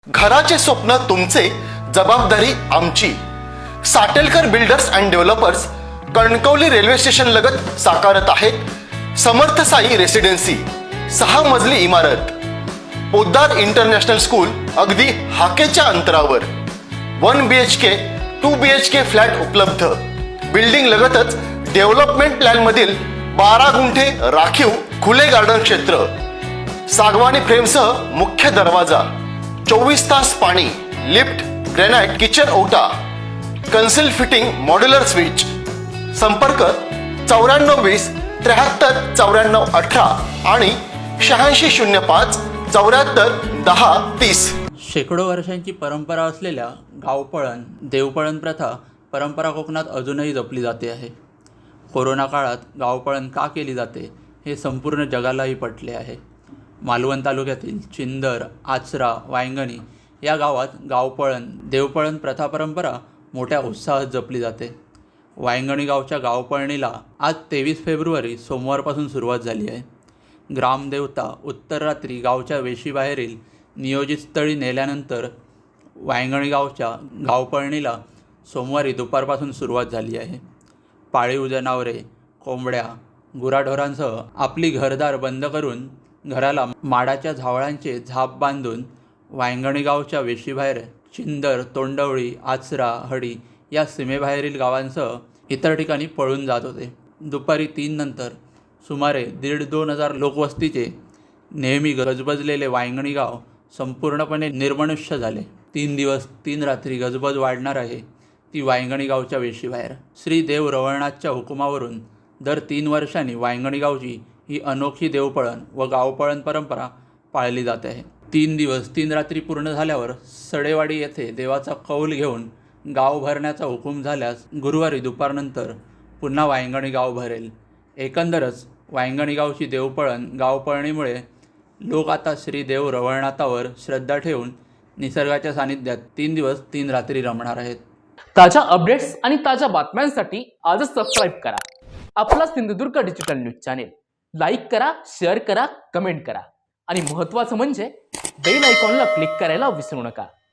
घराचे स्वप्न तुमचे, जबाबदारी आमची. Satelkar builders and developers Kankavli railway station लगत साकारत आहेत समर्थ साई रेसिडेन्सी, 6 मजली इमारत. पोद्दार इंटरनॅशनल स्कूल अगदी हाकेच्या अंतरावर. 1 BHK 2 BHK फ्लॅट उपलब्ध. बिल्डिंग लगतच डेव्हलपमेंट प्लॅन मधील 12 गुंठे राखीव खुले गार्डन क्षेत्र. सागवानी फ्रेमसह मुख्य दरवाजा. 24 तास पाणी, लिफ्ट, ग्रॅनाइट किचन ओटा, कन्सिल फिटिंग मॉड्युलर स्विच. संपर्क 9420 73 94 18 आणि 8605 74 10 30. शेकडो वर्षांची परंपरा असलेल्या गावपळण देवपळण प्रथा परंपरा कोकणात अजूनही जपली जाते आहे. कोरोना काळात गावपळण का केली जाते हे संपूर्ण जगालाही पटले आहे. मालवण तालुक्यातील चिंदर, आचरा, वायंगणी या गावात गावपळण देवपळण प्रथा परंपरा मोठ्या उत्साहात जपली जाते. वायंगणी गावच्या गावपळणीला आज 23 फेब्रुवारी सोमवारपासून सुरुवात झाली आहे. ग्रामदेवता उत्तर रात्री गावच्या वेशीबाहेरील नियोजित स्थळी नेल्यानंतर वायंगणी गावच्या गावपळणीला सोमवारी दुपारपासून सुरुवात झाली आहे. पाळीव जनावरे, कोंबड्या, गुराढोरांसह आपली घरदार बंद करून घराला माडाच्या झावळांचे झाप बांधून वायंगणी गावच्या वेशीबाहेर चिंदर, तोंडवळी, आचरा, हडी या सीमेबाहेरील गावांसह इतर ठिकाणी पळून जात होते. दुपारी 3 नंतर सुमारे 1,500-2 हजार लोकवस्तीचे नेहमी गजबजलेले वायंगणी गाव संपूर्णपणे निर्मनुष्य झाले. 3 दिवस 3 रात्री गजबज वाढणार आहे ती वायंगणी गावच्या वेशीबाहेर. श्री देव रवळनाथच्या हुकुमावरून दर 3 वर्षांनी वायंगणी गावची ही अनोखी देवपळण व गावपळण परंपरा पाळली जाते आहे. 3 दिवस 3 रात्री पूर्ण झाल्यावर सडेवाडी येथे देवाचा कौल घेऊन गाव भरण्याचा हुकूम झाल्यास गुरुवारी दुपारनंतर पुन्हा वायंगणी गाव भरेल. एकंदरच वायंगणी गावची देवपळण गावपळणीमुळे लोक आता श्री देव रवळनाथावर श्रद्धा ठेवून निसर्गाच्या सानिध्यात 3 दिवस 3 रात्री रमणार आहेत. ताज्या अपडेट्स आणि ताज्या बातम्यांसाठी आजच सबस्क्राईब करा आपला Sindhudurg digital news channel. Like करा, शेअर करा, कमेंट करा आणि महत्त्वाचं म्हणजे बेल आयकॉनला क्लिक करायला विसरू नका.